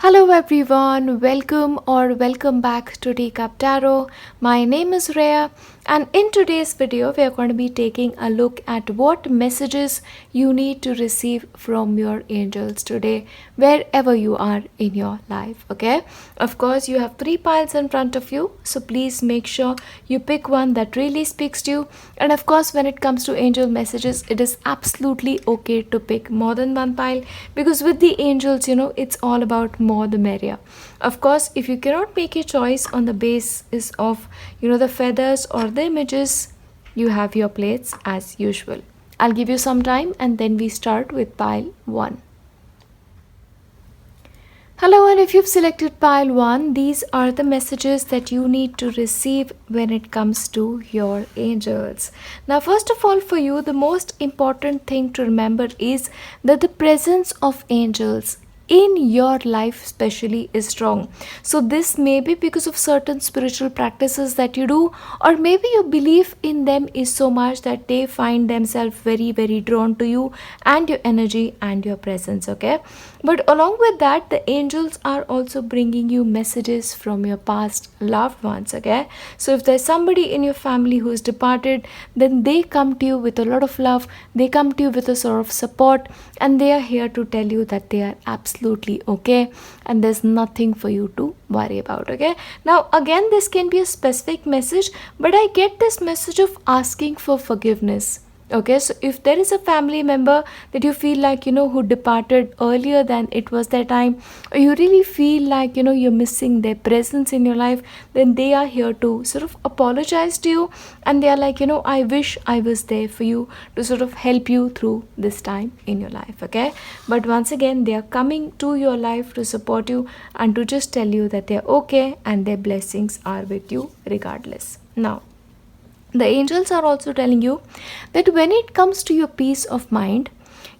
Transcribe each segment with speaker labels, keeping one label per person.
Speaker 1: Hello everyone, welcome back to Teacup Tarot. My name is Reya, and in today's video we are going to be taking a look at what messages you need to receive from your angels today wherever you are in your life. Okay, of course you have 3 piles in front of you, so please make sure you pick one that really speaks to you. And of course, when it comes to angel messages, it is absolutely okay to pick more than one pile, because with the angels, it's all about more the merrier. Of course, if you cannot make a choice on the basis of the feathers or the images, you have your plates as usual. I'll give you some time and then we start with pile 1. Hello, and if you've selected pile 1, these are the messages that you need to receive when it comes to your angels. Now, first of all, for you, the most important thing to remember is that the presence of angels in your life especially is strong. So this may be because of certain spiritual practices that you do, or maybe your belief in them is so much that they find themselves very drawn to you and your energy and your presence. Okay, but along with that, the angels are also bringing you messages from your past loved ones. Okay, so if there's somebody in your family who is departed, then they come to you with a lot of love, they come to you with a sort of support, and they are here to tell you that they are absolutely okay and there's nothing for you to worry about. Okay, now again, this can be a specific message, but I get this message of asking for forgiveness. Okay, so if there is a family member that you feel like who departed earlier than it was their time, or you really feel like you're missing their presence in your life, then they are here to sort of apologize to you, and they are like, I wish I was there for you to sort of help you through this time in your life. Okay, but once again, they are coming to your life to support you and to just tell you that they're okay and their blessings are with you regardless. Now, the angels are also telling you that when it comes to your peace of mind,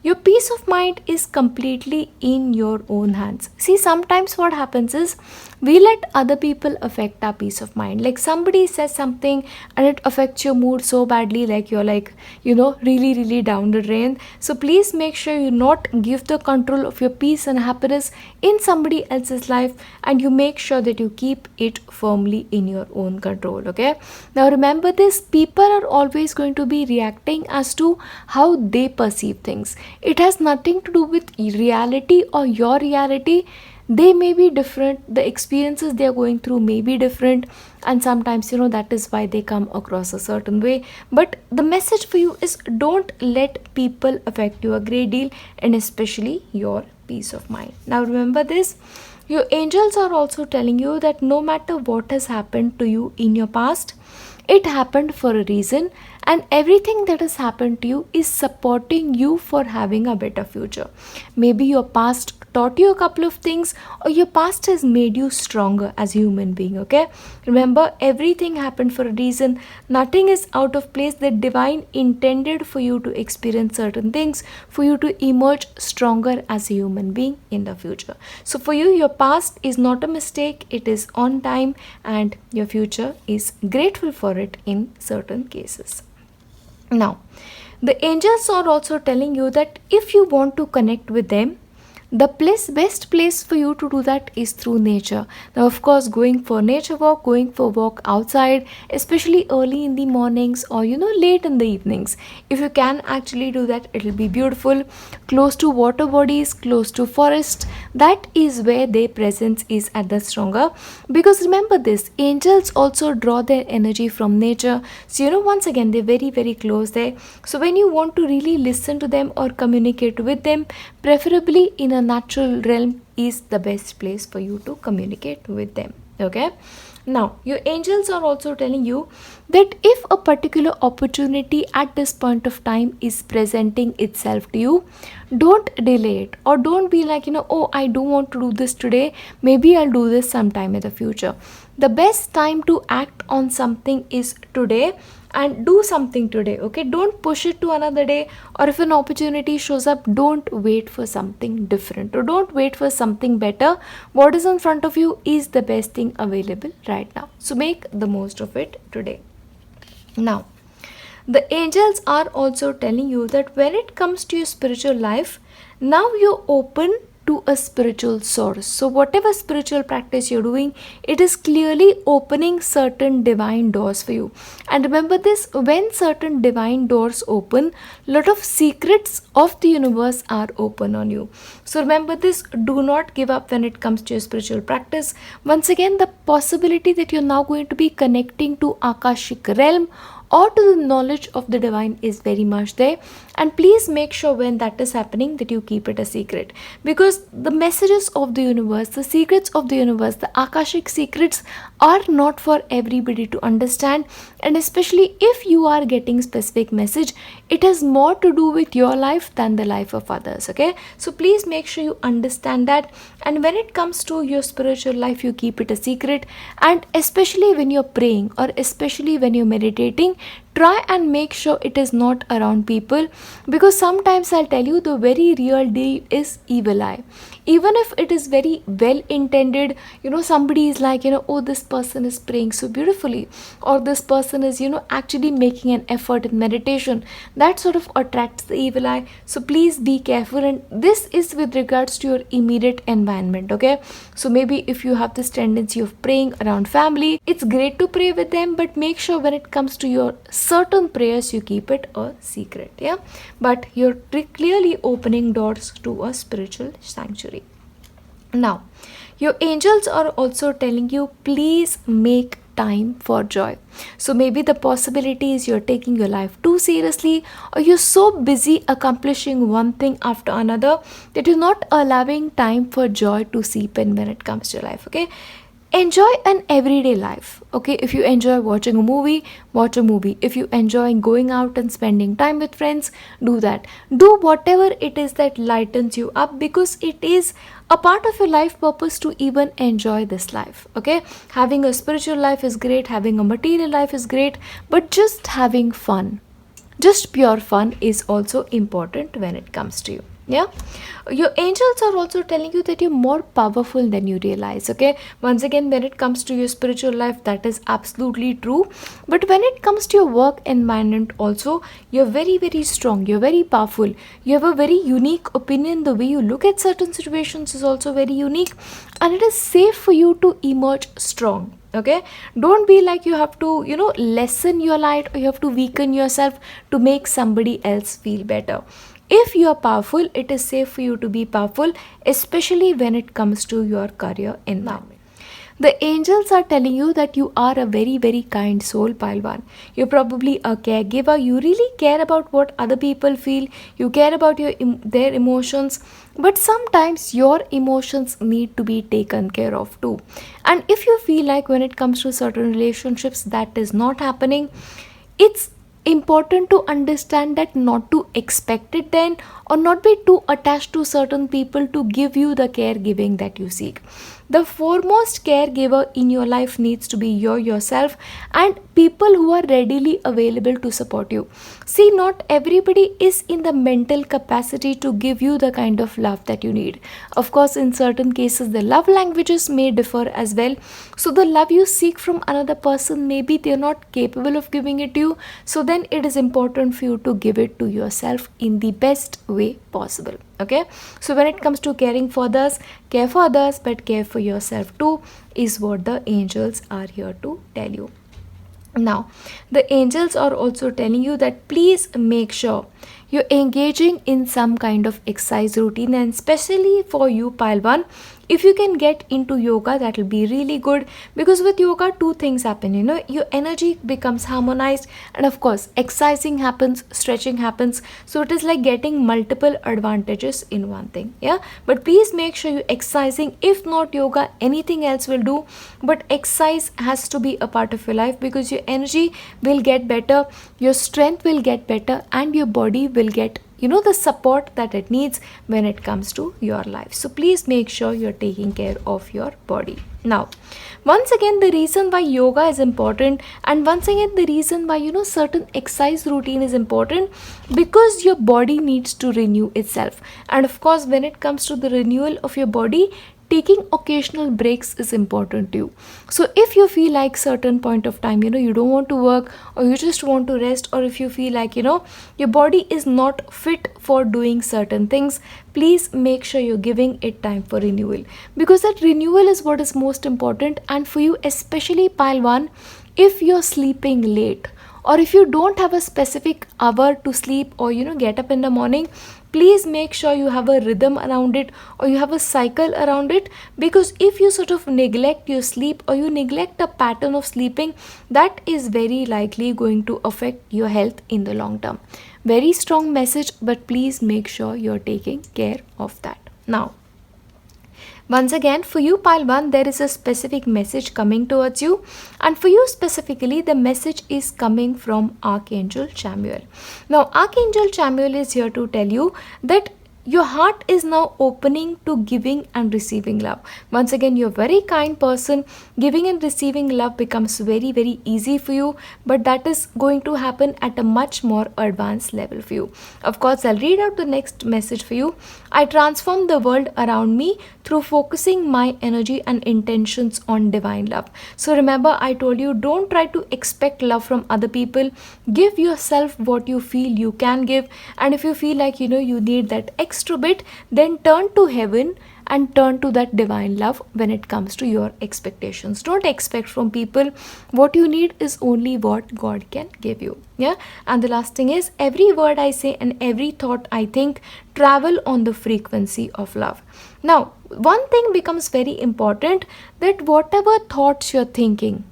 Speaker 1: your peace of mind is completely in your own hands. See, sometimes what happens is we let other people affect our peace of mind. Like somebody says something and it affects your mood so badly, like you're like, really down the drain. So please make sure you not give the control of your peace and happiness in somebody else's life, and you make sure that you keep it firmly in your own control. Okay, now remember this, people are always going to be reacting as to how they perceive things. It has nothing to do with reality or your reality. They may be different, the experiences they are going through may be different, and sometimes that is why they come across a certain way. But the message for you is, don't let people affect you a great deal, and especially your peace of mind. Now remember this, your angels are also telling you that no matter what has happened to you in your past, it happened for a reason, and everything that has happened to you is supporting you for having a better future. Maybe your past taught you a couple of things, or your past has made you stronger as a human being. Okay, remember, everything happened for a reason. Nothing is out of place. The divine intended for you to experience certain things, for you to emerge stronger as a human being in the future. So for you, your past is not a mistake, it is on time, and your future is grateful for it in certain cases. Now, the angels are also telling you that if you want to connect with them, the best place for you to do that is through nature. Now, of course, going for nature walk, going for walk outside, especially early in the mornings or late in the evenings. If you can actually do that, it will be beautiful. Close to water bodies, close to forest, that is where their presence is at the stronger. Because remember this, angels also draw their energy from nature. So once again, they're very close there. So when you want to really listen to them or communicate with them, preferably in a natural realm is the best place for you to communicate with them. Okay, now your angels are also telling you that if a particular opportunity at this point of time is presenting itself to you, don't delay it, or don't be like, oh, I don't want to do this today, maybe I'll do this sometime in the future. The best time to act on something is today, and do something today. Okay, don't push it to another day, or if an opportunity shows up, don't wait for something different, or don't wait for something better. What is in front of you is the best thing available right now, so make the most of it today. Now, the angels are also telling you that when it comes to your spiritual life, now you're open to a spiritual source. So whatever spiritual practice you're doing, it is clearly opening certain divine doors for you. And remember this, when certain divine doors open, lot of secrets of the universe are open on you. So remember this, do not give up when it comes to your spiritual practice. Once again, the possibility that you're now going to be connecting to Akashic realm or to the knowledge of the divine is very much there. And please make sure when that is happening that you keep it a secret, because the messages of the universe, the secrets of the universe, the Akashic secrets are not for everybody to understand. And especially if you are getting specific message, it has more to do with your life than the life of others. Okay, so please make sure you understand that. And when it comes to your spiritual life, you keep it a secret. And especially when you're praying or especially when you're meditating, try and make sure it is not around people, because sometimes I'll tell you, the very real deal is evil eye. Even if it is very well intended, somebody is like, oh, this person is praying so beautifully, or this person is, actually making an effort in meditation, that sort of attracts the evil eye. So please be careful. And this is with regards to your immediate environment. Okay, so maybe if you have this tendency of praying around family, it's great to pray with them, but make sure when it comes to your certain prayers, you keep it a secret. Yeah, but you're clearly opening doors to a spiritual sanctuary. Now, your angels are also telling you, please make time for joy. So maybe the possibility is you're taking your life too seriously, or you're so busy accomplishing one thing after another that you're not allowing time for joy to seep in when it comes to your life. Okay, enjoy an everyday life. Okay, if you enjoy watching a movie, watch a movie. If you enjoy going out and spending time with friends, do that. Do whatever it is that lightens you up, because it is a part of your life purpose to even enjoy this life. Okay, having a spiritual life is great, having a material life is great, but just having fun, just pure fun, is also important when it comes to you. Yeah, your angels are also telling you that you're more powerful than you realize. Okay, once again, when it comes to your spiritual life, that is absolutely true. But when it comes to your work environment also, you're very, very strong, you're very powerful, you have a very unique opinion. The way you look at certain situations is also very unique, and it is safe for you to emerge strong. Okay, don't be like you have to lessen your light, or you have to weaken yourself to make somebody else feel better. If you are powerful, it is safe for you to be powerful, especially when it comes to your career environment. The angels are telling you that you are a very, very kind soul, Palwan. You're probably a caregiver. You really care about what other people feel. You care about their emotions. But sometimes your emotions need to be taken care of too. And if you feel like when it comes to certain relationships that is not happening, it's important to understand that not to expect it then, or not be too attached to certain people to give you the caregiving that you seek. The foremost caregiver in your life needs to be yourself, and people who are readily available to support you. See, not everybody is in the mental capacity to give you the kind of love that you need. Of course, in certain cases, the love languages may differ as well. So the love you seek from another person, maybe they're not capable of giving it to you. So then it is important for you to give it to yourself in the best way possible. Okay, so when it comes to caring for others, care for others, but care for yourself too, is what the angels are here to tell you. Now, the angels are also telling you that please make sure you're engaging in some kind of exercise routine, and especially for you, Palwan, if you can get into yoga, that will be really good, because with yoga, two things happen. Your energy becomes harmonized, and of course, exercising happens, stretching happens. So it is like getting multiple advantages in one thing. Yeah, but please make sure you're exercising. If not yoga, anything else will do. But exercise has to be a part of your life, because your energy will get better, your strength will get better, and your body will get the support that it needs when it comes to your life. So please make sure you're taking care of your body. Now, once again, the reason why yoga is important, and once again the reason why certain exercise routine is important, because your body needs to renew itself. And of course, when it comes to the renewal of your body, taking occasional breaks is important to you. So if you feel like certain point of time, you don't want to work, or you just want to rest, or if you feel like, your body is not fit for doing certain things, please make sure you're giving it time for renewal, because that renewal is what is most important. And for you, especially pile 1, if you're sleeping late, or if you don't have a specific hour to sleep, or get up in the morning, please make sure you have a rhythm around it, or you have a cycle around it. Because if you sort of neglect your sleep, or you neglect a pattern of sleeping, that is very likely going to affect your health in the long term. Very strong message, but please make sure you're taking care of that. Now, once again, for you pile 1, there is a specific message coming towards you, and for you specifically, the message is coming from Archangel Chamuel. Now, Archangel Chamuel is here to tell you that your heart is now opening to giving and receiving love. Once again, you're a very kind person. Giving and receiving love becomes very, very easy for you, but that is going to happen at a much more advanced level for you. Of course, I'll read out the next message for you. I transform the world around me through focusing my energy and intentions on divine love. So remember, I told you, don't try to expect love from other people. Give yourself what you feel you can give, and if you feel like you need that extra bit, then turn to heaven and turn to that divine love when it comes to your expectations. Don't expect from people. What you need is only what God can give you. Yeah. And the last thing is, every word I say and every thought I think travel on the frequency of love. Now, one thing becomes very important, that whatever thoughts you're thinking,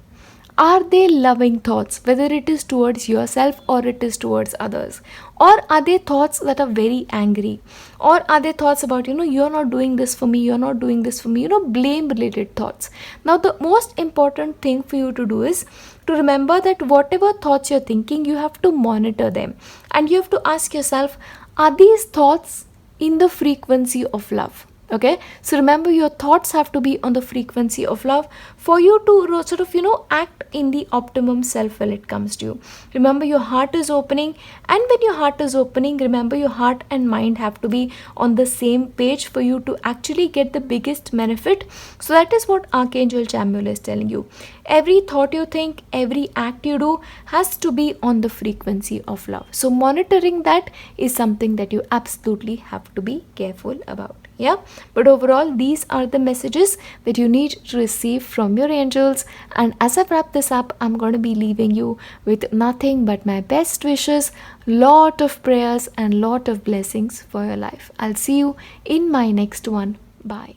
Speaker 1: are they loving thoughts, whether it is towards yourself or it is towards others? Or are they thoughts that are very angry? Or are they thoughts about, you're not doing this for me, you're not doing this for me, blame related thoughts? Now, the most important thing for you to do is to remember that whatever thoughts you're thinking, you have to monitor them. And you have to ask yourself, are these thoughts in the frequency of love? Okay, so remember, your thoughts have to be on the frequency of love for you to sort of act in the optimum self when it comes to you. Remember, your heart is opening, and when your heart is opening, remember, your heart and mind have to be on the same page for you to actually get the biggest benefit. So that is what Archangel Chamuel is telling you. Every thought you think, every act you do has to be on the frequency of love. So monitoring that is something that you absolutely have to be careful about. Yeah, but overall, these are the messages that you need to receive from your angels. And as I wrap this up, I'm going to be leaving you with nothing but my best wishes, lot of prayers, and lot of blessings for your life. I'll see you in my next one. Bye.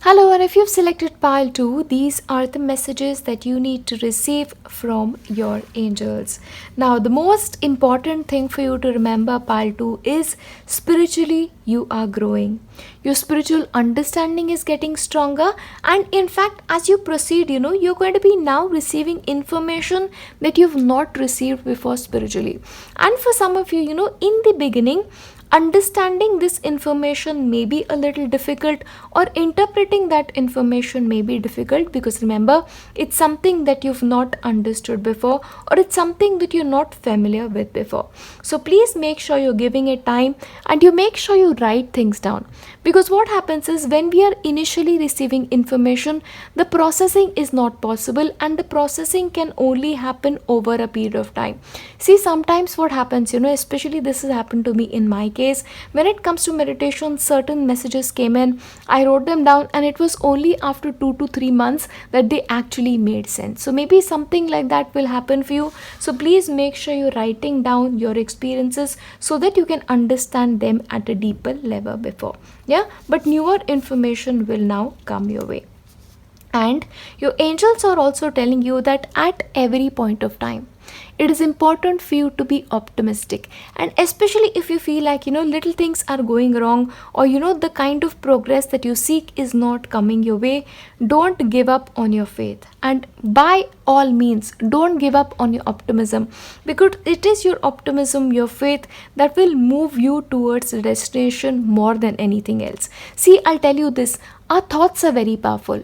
Speaker 1: Hello, and if you've selected pile 2, these are the messages that you need to receive from your angels. Now, the most important thing for you to remember, pile 2, is spiritually you are growing. Your spiritual understanding is getting stronger, and in fact, as you proceed, you're going to be now receiving information that you've not received before spiritually. And for some of you, in the beginning, understanding this information may be a little difficult, or interpreting that information may be difficult, because remember, it's something that you've not understood before, or it's something that you're not familiar with before. So please make sure you're giving it time, and you make sure you write things down, because what happens is, when we are initially receiving information, the processing is not possible, and the processing can only happen over a period of time. See, sometimes what happens, especially this has happened to me in my case, when it comes to meditation, certain messages came in, I wrote them down, and it was only after 2 to 3 months that they actually made sense. So maybe something like that will happen for you. So please make sure you're writing down your experiences so that you can understand them at a deeper level before. Yeah, but newer information will now come your way. And your angels are also telling you that at every point of time, it is important for you to be optimistic, and especially if you feel like little things are going wrong, or the kind of progress that you seek is not coming your way, don't give up on your faith, and by all means don't give up on your optimism, because it is your optimism, your faith, that will move you towards the destination more than anything else. See, I'll tell you this, our thoughts are very powerful.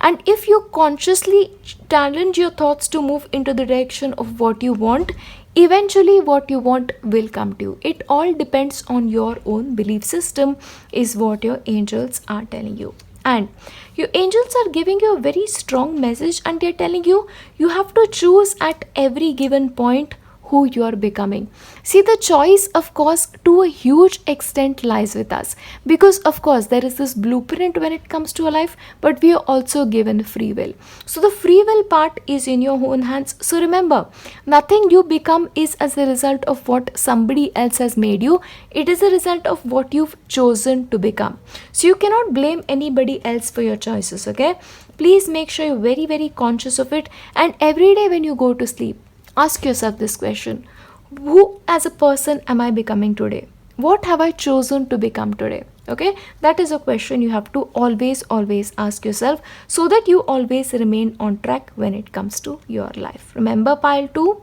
Speaker 1: And if you consciously challenge your thoughts to move into the direction of what you want, eventually what you want will come to you. It all depends on your own belief system, is what your angels are telling you. And your angels are giving you a very strong message, and they're telling you you have to choose at every given point who you are becoming. See, the choice, of course, to a huge extent lies with us, because of course there is this blueprint when it comes to a life, but we are also given free will. So the free will part is in your own hands. So remember, nothing you become is as a result of what somebody else has made you. It is a result of what you've chosen to become. So you cannot blame anybody else for your choices, okay? Please make sure you're very, very conscious of it. And every day when you go to sleep, ask yourself this question: who as a person am I becoming today? What have I chosen to become today? Okay, that is a question you have to always ask yourself, so that you always remain on track when it comes to your life. Remember, pile 2,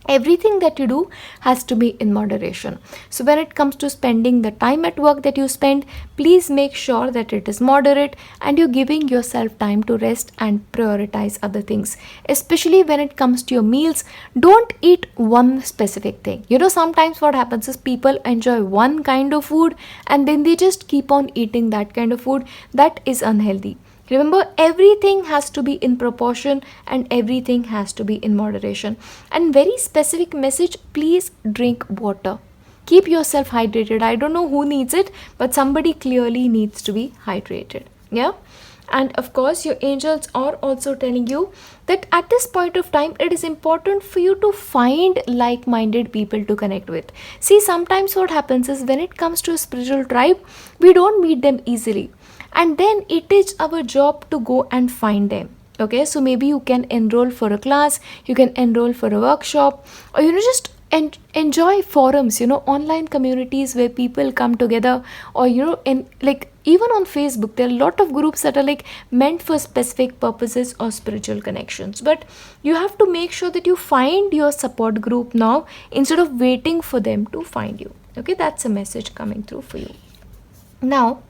Speaker 1: everything that you do has to be in moderation. So when it comes to spending the time at work that you spend, please make sure that it is moderate and you're giving yourself time to rest and prioritize other things. Especially when it comes to your meals, don't eat one specific thing. Sometimes what happens is people enjoy one kind of food and then they just keep on eating that kind of food. That is unhealthy. Remember, everything has to be in proportion and everything has to be in moderation. And very specific message, please drink water. Keep yourself hydrated. I don't know who needs it, but somebody clearly needs to be hydrated. Yeah. And of course, your angels are also telling you that at this point of time, it is important for you to find like-minded people to connect with. See, sometimes what happens is when it comes to a spiritual tribe, we don't meet them easily. And then it is our job to go and find them. Okay, so maybe you can enroll for a class, you can enroll for a workshop, or just enjoy forums, online communities where people come together, or in like even on Facebook there are a lot of groups that are like meant for specific purposes or spiritual connections. But you have to make sure that you find your support group now instead of waiting for them to find you. Okay, that's a message coming through for you. Now,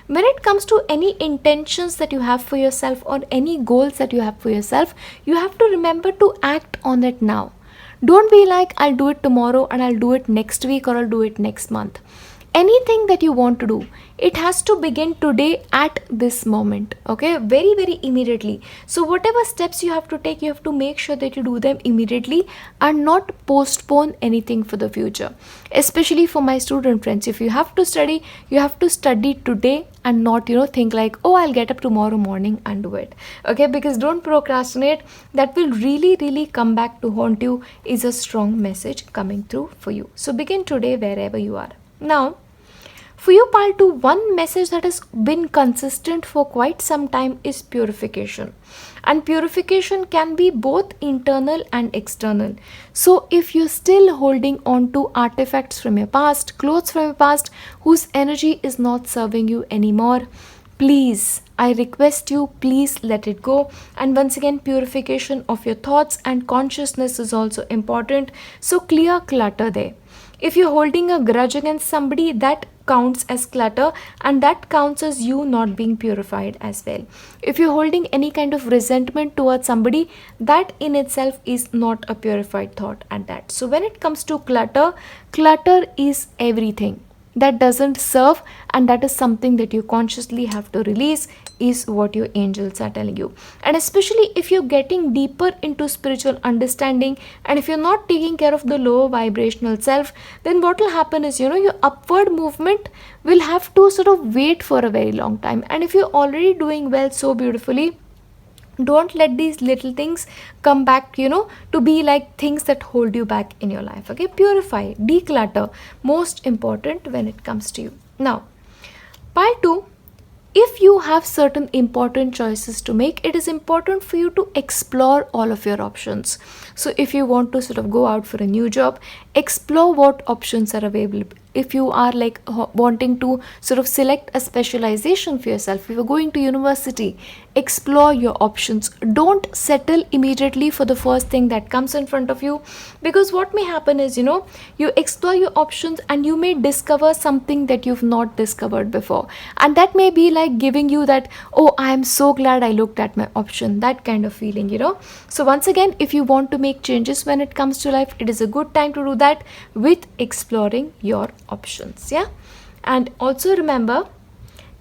Speaker 1: when it comes to any intentions that you have for yourself or any goals that you have for yourself, you have to remember to act on it now. Don't be like, I'll do it tomorrow and I'll do it next week or I'll do it next month. Anything that you want to do, it has to begin today at this moment. Okay, very, very immediately. So whatever steps you have to take, you have to make sure that you do them immediately and not postpone anything for the future. Especially for my student friends, if you have to study, you have to study today and not think like, oh, I'll get up tomorrow morning and do it. Okay, because don't procrastinate. That will really, really come back to haunt you, is a strong message coming through for you. So begin today wherever you are. Now, for you, pile 2, one message that has been consistent for quite some time is purification. And purification can be both internal and external. So if you're still holding on to artifacts from your past, clothes from your past, whose energy is not serving you anymore, please, I request you, please let it go. And once again, purification of your thoughts and consciousness is also important. So clear clutter there. If you're holding a grudge against somebody, that counts as clutter and that counts as you not being purified as well. If you're holding any kind of resentment towards somebody, that in itself is not a purified thought at that. So when it comes to clutter, clutter is everything that doesn't serve, and that is something that you consciously have to release, is what your angels are telling you. And especially if you're getting deeper into spiritual understanding and if you're not taking care of the lower vibrational self, then what will happen is your upward movement will have to sort of wait for a very long time. And if you're already doing well so beautifully, don't let these little things come back to be like things that hold you back in your life. Okay, purify, declutter, most important when it comes to you. Now, pile 2, if you have certain important choices to make, it is important for you to explore all of your options. So if you want to sort of go out for a new job, explore what options are available. If you are like wanting to sort of select a specialization for yourself, if you're going to university, explore your options. Don't settle immediately for the first thing that comes in front of you, because what may happen is you explore your options and you may discover something that you've not discovered before, and that may be like giving you that, oh, I am so glad I looked at my option, that kind of feeling. So once again, if you want to make changes when it comes to life, it is a good time to do that with exploring your options. Yeah. And also remember,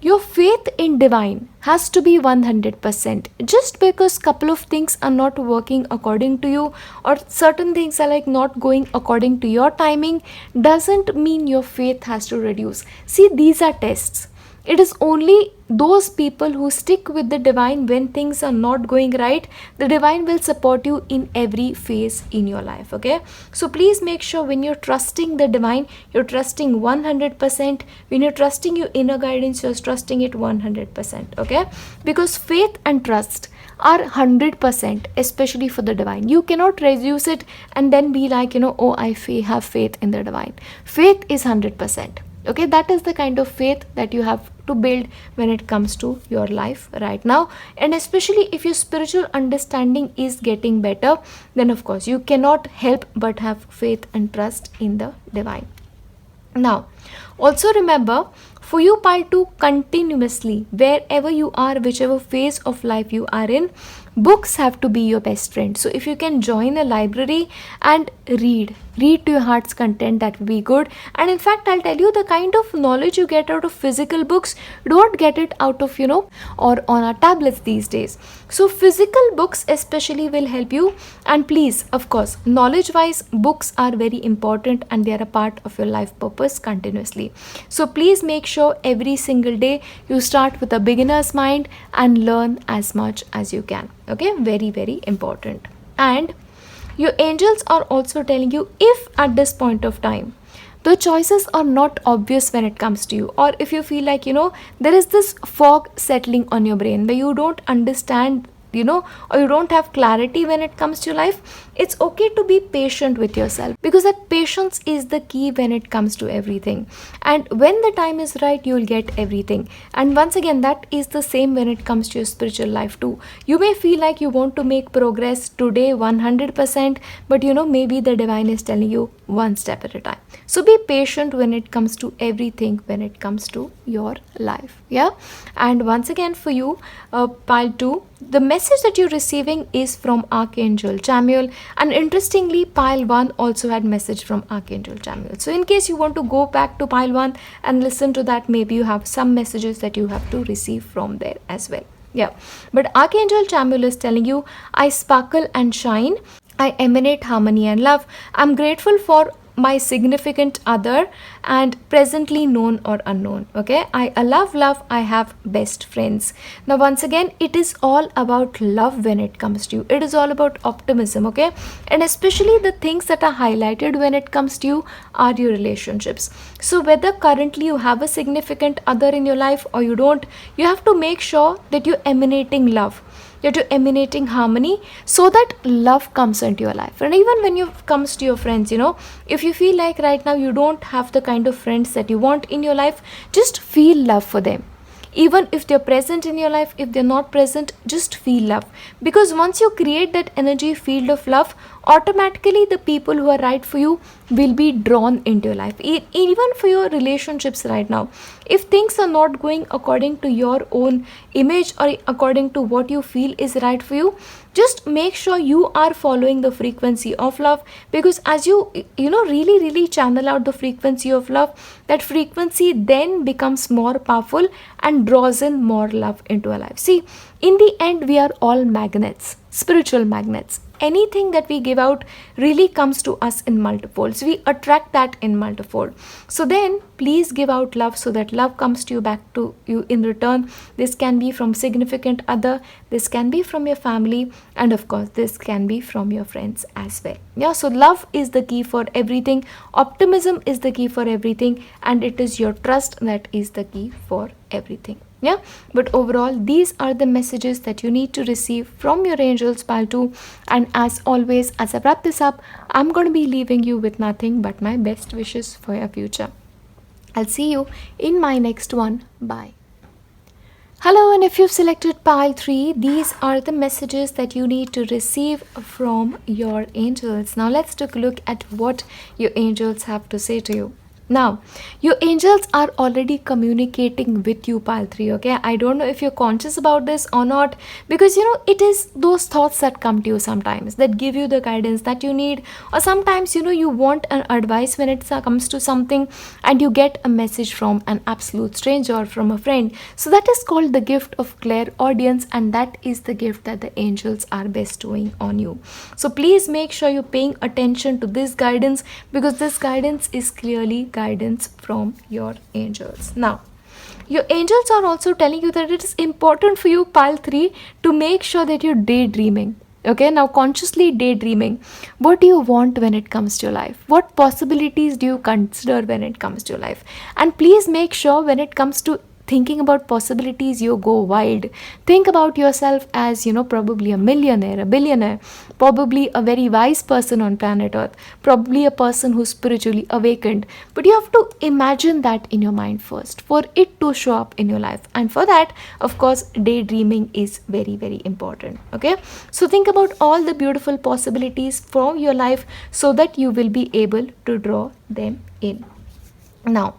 Speaker 1: Your faith in divine has to be 100%. Just because couple of things are not working according to you, or certain things are like not going according to your timing, doesn't mean your faith has to reduce. See, these are tests. It is only those people who stick with the divine when things are not going right. The divine will support you in every phase in your life. Okay, so please make sure when you're trusting the divine, you're trusting 100%. When you're trusting your inner guidance, you're trusting it 100%. Okay, because faith and trust are 100%, especially for the divine. You cannot reduce it and then be like, oh, I have faith in the divine. Faith is 100%. Okay, that is the kind of faith that you have to build when it comes to your life right now. And especially if your spiritual understanding is getting better, then of course you cannot help but have faith and trust in the divine. Now, also remember, for you, pile 2, continuously, wherever you are, whichever phase of life you are in, books have to be your best friend. So if you can join a library and read to your heart's content, that will be good. And in fact, I'll tell you, the kind of knowledge you get out of physical books, don't get it out of, or on our tablets these days. So physical books especially will help you. And please, of course, knowledge wise, books are very important and they are a part of your life purpose continuously. So please make sure every single day you start with a beginner's mind and learn as much as you can. Okay, very, very important. And your angels are also telling you, if at this point of time the choices are not obvious when it comes to you, or if you feel like there is this fog settling on your brain where you don't understand, or you don't have clarity when it comes to your life, it's okay to be patient with yourself, because that patience is the key when it comes to everything. And when the time is right, you'll get everything. And once again, that is the same when it comes to your spiritual life too. You may feel like you want to make progress today 100%, but maybe the divine is telling you one step at a time. So be patient when it comes to everything, when it comes to your life. Yeah. And once again, for you, pile 2, the message that you're receiving is from Archangel Chamuel. And interestingly, pile 1 also had message from Archangel Chamuel. So in case you want to go back to pile 1 and listen to that, maybe you have some messages that you have to receive from there as well. Yeah. But Archangel Chamuel is telling you, I sparkle and shine. I emanate harmony and love. I'm grateful for my significant other and presently known or unknown. Okay, I love love. I have best friends. Now once again, it is all about love when it comes to you. It is all about optimism. Okay, and especially the things that are highlighted when it comes to you are your relationships. So whether currently you have a significant other in your life or you don't, you have to make sure that you're emanating love, that you're emanating harmony, so that love comes into your life. And even when you comes to your friends, if you feel like right now you don't have the kind of friends that you want in your life, just feel love for them. Even if they're present in your life, if they're not present, just feel love. Because once you create that energy field of love, automatically the people who are right for you will be drawn into your life. Even for your relationships right now, if things are not going according to your own image or according to what you feel is right for you, just make sure you are following the frequency of love. Because as you really channel out the frequency of love, that frequency then becomes more powerful and draws in more love into our life. See, in the end, we are all magnets, spiritual magnets. Anything that we give out really comes to us in multifolds. We attract that in multifold. So then please give out love so that love comes to you, back to you in return. This can be from significant other, this can be from your family, and of course this can be from your friends as well. Yeah, so love is the key for everything. Optimism is the key for everything, and it is your trust that is the key for everything. Yeah, but overall, these are the messages that you need to receive from your angels, pile 2. And as always, as I wrap this up, I'm going to be leaving you with nothing but my best wishes for your future. I'll see you in my next one. Bye. Hello, and if you've selected pile 3, these are the messages that you need to receive from your angels. Now let's take a look at what your angels have to say to you. Now, your angels are already communicating with you, pile 3. Okay, I don't know if you're conscious about this or not, because it is those thoughts that come to you sometimes that give you the guidance that you need, or sometimes you want an advice when it comes to something, and you get a message from an absolute stranger or from a friend. So, that is called the gift of clairaudience, and that is the gift that the angels are bestowing on you. So, please make sure you're paying attention to this guidance, because this guidance is clearly guidance from your angels. Now, your angels are also telling you that it is important for you, pile 3, to make sure that you're daydreaming. Okay, now consciously daydreaming. What do you want when it comes to your life? What possibilities do you consider when it comes to your life? And please make sure when it comes to thinking about possibilities, you go wide. Think about yourself as probably a millionaire, a billionaire, probably a very wise person on planet earth, probably a person who's spiritually awakened. But you have to imagine that in your mind first for it to show up in your life, and for that, of course, daydreaming is very, very important. Okay, so think about all the beautiful possibilities from your life so that you will be able to draw them in. Now,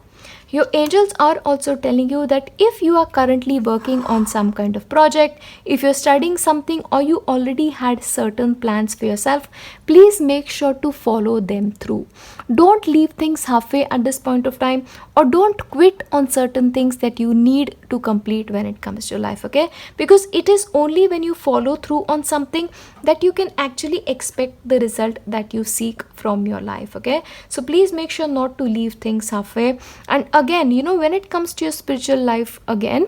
Speaker 1: your angels are also telling you that if you are currently working on some kind of project, if you're studying something, or you already had certain plans for yourself, please make sure to follow them through. Don't leave things halfway at this point of time, or don't quit on certain things that you need to complete when it comes to your life, okay? Because it is only when you follow through on something that you can actually expect the result that you seek from your life, okay? So please make sure not to leave things halfway. And again, when it comes to your spiritual life, again,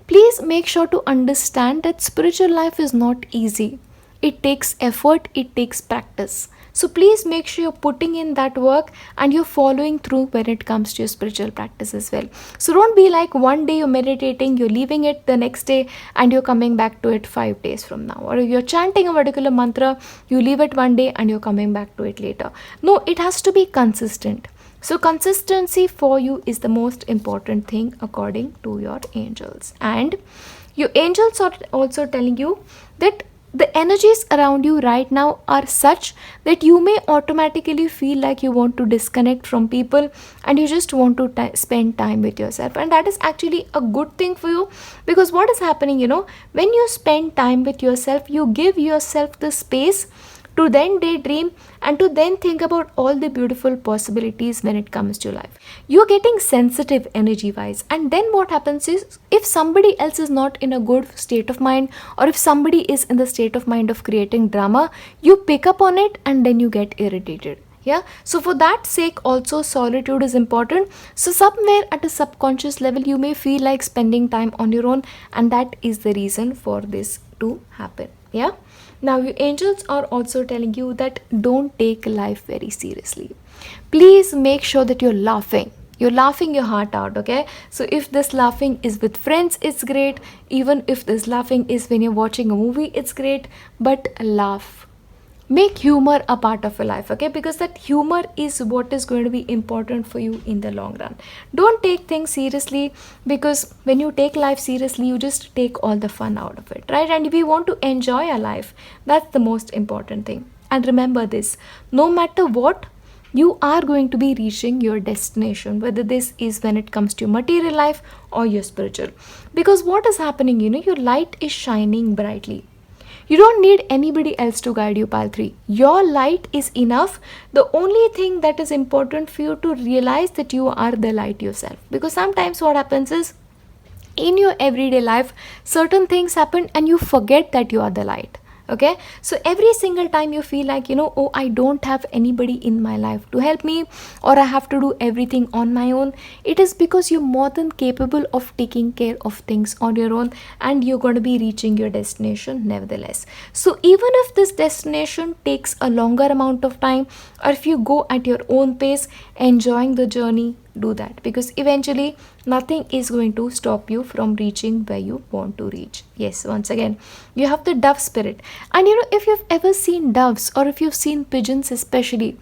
Speaker 1: please make sure to understand that spiritual life is not easy. It takes effort, it takes practice. So please make sure you're putting in that work and you're following through when it comes to your spiritual practice as well. So don't be like one day you're meditating, you're leaving it the next day, and you're coming back to it 5 days from now. Or you're chanting a particular mantra, you leave it one day and you're coming back to it later. No, it has to be consistent. So consistency for you is the most important thing according to your angels. And your angels are also telling you that the energies around you right now are such that you may automatically feel like you want to disconnect from people and you just want to spend time with yourself. And that is actually a good thing for you, because what is happening, when you spend time with yourself, you give yourself the space to then daydream and to then think about all the beautiful possibilities when it comes to life. You're getting sensitive energy wise, and then what happens is, if somebody else is not in a good state of mind, or if somebody is in the state of mind of creating drama, you pick up on it and then you get irritated. Yeah, so for that sake also solitude is important. So somewhere at a subconscious level you may feel like spending time on your own, and that is the reason for this to happen. Yeah. Now, your angels are also telling you that don't take life very seriously. Please make sure that you're laughing. You're laughing your heart out, okay? So, if this laughing is with friends, it's great. Even if this laughing is when you're watching a movie, it's great. But laugh. Make humor a part of your life, okay? Because that humor is what is going to be important for you in the long run. Don't take things seriously, because when you take life seriously, you just take all the fun out of it, right? And if we want to enjoy our life, that's the most important thing. And remember this, no matter what, you are going to be reaching your destination, whether this is when it comes to your material life or your spiritual. Because what is happening, your light is shining brightly. You don't need anybody else to guide you, pile 3. Your light is enough. The only thing that is important for you to realize that you are the light yourself. Because sometimes what happens is, in your everyday life, certain things happen and you forget that you are the light. Okay, so every single time you feel like, oh, I don't have anybody in my life to help me, or I have to do everything on my own, it is because you're more than capable of taking care of things on your own, and you're going to be reaching your destination nevertheless. So even if this destination takes a longer amount of time, or if you go at your own pace, enjoying the journey, do that, because eventually nothing is going to stop you from reaching where you want to reach. Yes, once again, you have the dove spirit. And if you've ever seen doves, or if you've seen pigeons especially,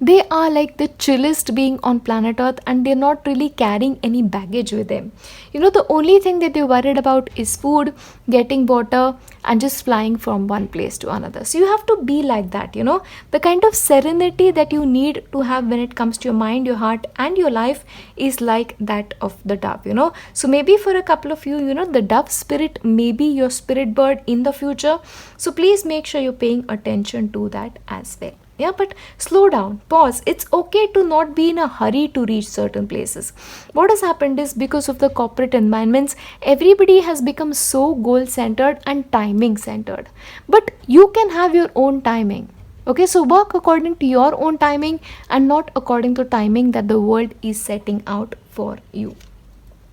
Speaker 1: They are like the chillest being on planet Earth, and they're not really carrying any baggage with them. The only thing that they're worried about is food, getting water, and just flying from one place to another. So you have to be like that. The kind of serenity that you need to have when it comes to your mind, your heart, and your life is like that of the dove. So maybe for a couple of you, the dove spirit may be your spirit bird in the future. So please make sure you're paying attention to that as well. Yeah, but slow down, pause. It's okay to not be in a hurry to reach certain places. What has happened is, because of the corporate environments, everybody has become so goal centered and timing centered. But you can have your own timing. Okay, so work according to your own timing and not according to timing that the world is setting out for you.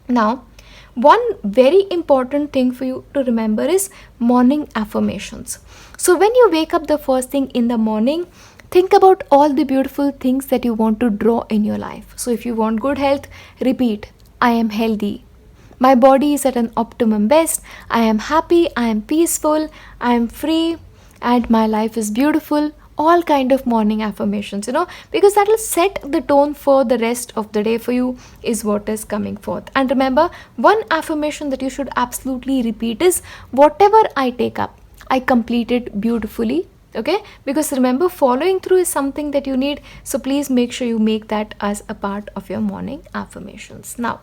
Speaker 1: Now, one very important thing for you to remember is morning affirmations. So when you wake up the first thing in the morning, think about all the beautiful things that you want to draw in your life. So if you want good health, repeat, I am healthy. My body is at an optimum best. I am happy, I am peaceful, I am free, and my life is beautiful. All kind of morning affirmations, because that will set the tone for the rest of the day for you, is what is coming forth. And remember, one affirmation that you should absolutely repeat is, whatever I take up, I complete it beautifully. Okay, because remember, following through is something that you need. So please make sure you make that as a part of your morning affirmations. Now,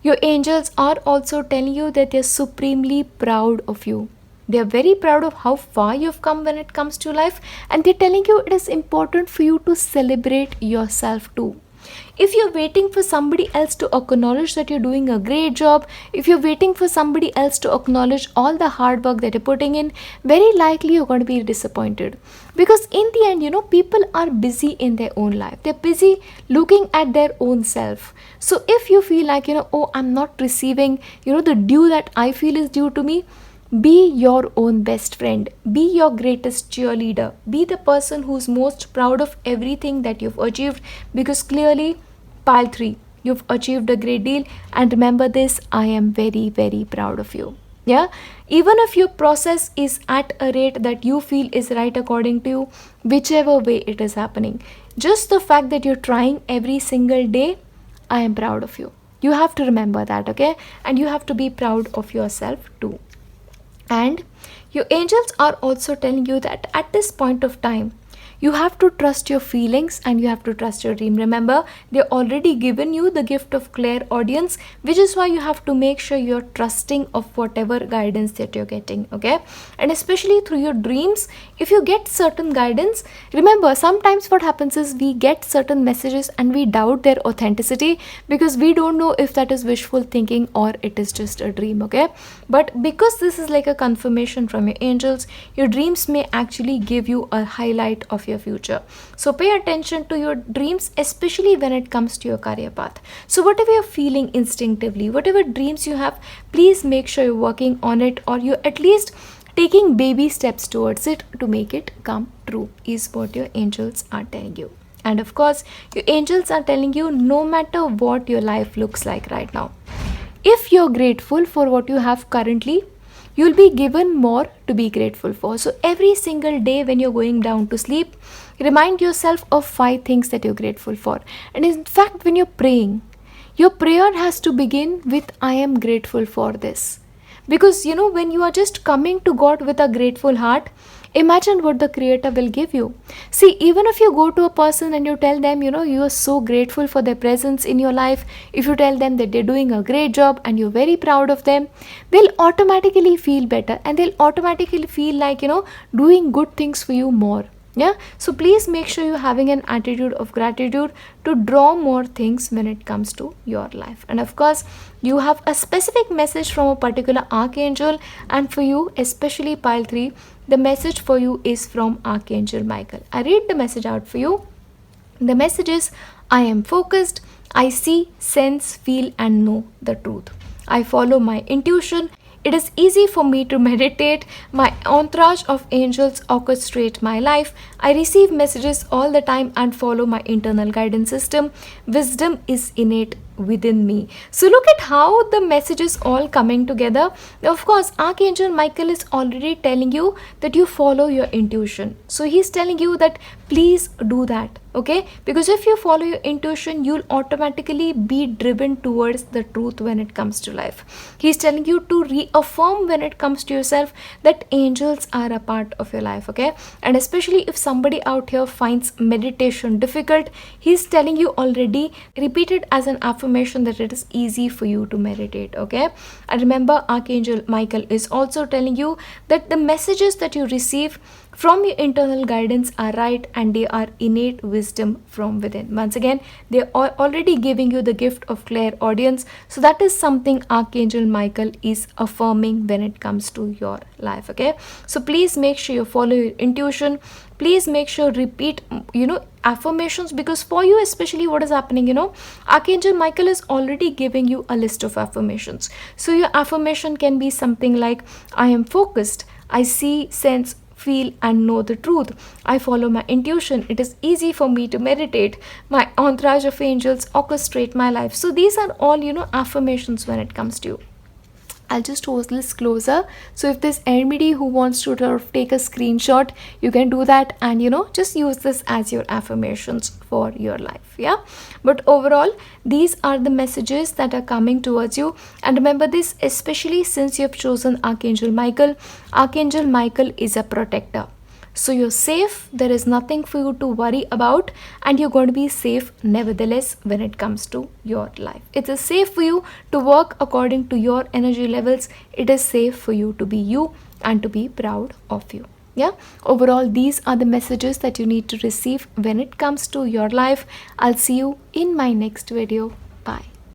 Speaker 1: your angels are also telling you that they're supremely proud of you. They are very proud of how far you've come when it comes to life, and they're telling you it is important for you to celebrate yourself too. If you're waiting for somebody else to acknowledge that you're doing a great job, if you're waiting for somebody else to acknowledge all the hard work that you're putting in, very likely you're going to be disappointed. Because in the end, people are busy in their own life. They're busy looking at their own self. So if you feel like, oh, I'm not receiving, the due that I feel is due to me, be your own best friend. Be your greatest cheerleader. Be the person who's most proud of everything that you've achieved, because clearly, pile 3, you've achieved a great deal. And remember this, I am very, very proud of you. Yeah, even if your process is at a rate that you feel is right according to you, whichever way it is happening, just the fact that you're trying every single day, I am proud of you. You have to remember that, okay? And you have to be proud of yourself too. And your angels are also telling you that at this point of time, you have to trust your feelings and you have to trust your dream. Remember, they already given you the gift of clairaudience, which is why you have to make sure you're trusting of whatever guidance that you're getting, okay? And especially through your dreams, if you get certain guidance, remember, sometimes what happens is we get certain messages and we doubt their authenticity because we don't know if that is wishful thinking or it is just a dream, okay? But because this is like a confirmation from your angels, your dreams may actually give you a highlight of your future. So pay attention to your dreams, especially when it comes to your career path. So whatever you're feeling instinctively, whatever dreams you have, please make sure you're working on it, or you're at least taking baby steps towards it to make it come true, is what your angels are telling you. And of course, your angels are telling you, no matter what your life looks like right now, if you're grateful for what you have currently, you'll be given more to be grateful for. So every single day when you're going down to sleep, remind yourself of 5 things that you're grateful for. And in fact, when you're praying, your prayer has to begin with, I am grateful for this. Because when you are just coming to God with a grateful heart, imagine what the Creator will give you. See, even if you go to a person and you tell them, you are so grateful for their presence in your life, if you tell them that they're doing a great job and you're very proud of them, they'll automatically feel better and they'll automatically feel like, doing good things for you more. Yeah, so please make sure you're having an attitude of gratitude to draw more things when it comes to your life. And of course, you have a specific message from a particular archangel, and for you, especially pile 3, the message for you is from Archangel Michael. I read the message out for you. The message is, I am focused, I see, sense, feel and know the truth. I follow my intuition. It is easy for me to meditate. My entourage of angels orchestrate my life. I receive messages all the time and follow my internal guidance system. Wisdom is innate within me. So look at how the message is all coming together. Now, of course, Archangel Michael is already telling you that you follow your intuition. So he's telling you that please do that, okay? Because if you follow your intuition, you'll automatically be driven towards the truth when it comes to life. He's telling you to reaffirm when it comes to yourself that angels are a part of your life, okay? And especially if somebody out here finds meditation difficult, he's telling you already, repeat it as an affirmation that it is easy for you to meditate, okay? And remember, Archangel Michael is also telling you that the messages that you receive from your internal guidance are right, and they are innate wisdom from within. Once again, they are already giving you the gift of clairaudience. So that is something Archangel Michael is affirming when it comes to your life, okay? So please make sure you follow your intuition. Please make sure repeat affirmations, because for you especially, what is happening, Archangel Michael is already giving you a list of affirmations. So your affirmation can be something like, I am focused, I see, sense, feel and know the truth, I follow my intuition, it is easy for me to meditate, my entourage of angels orchestrate my life. So these are all affirmations when it comes to you. I'll just hold this closer. So if there's anybody who wants to sort of take a screenshot, you can do that, and just use this as your affirmations for your life. Yeah. But overall, these are the messages that are coming towards you. And remember this, especially since you have chosen Archangel Michael. Archangel Michael is a protector. So you're safe, there is nothing for you to worry about, and you're going to be safe nevertheless when it comes to your life. It is safe for you to work according to your energy levels. It is safe for you to be you and to be proud of you. Yeah, overall, these are the messages that you need to receive when it comes to your life. I'll see you in my next video. Bye.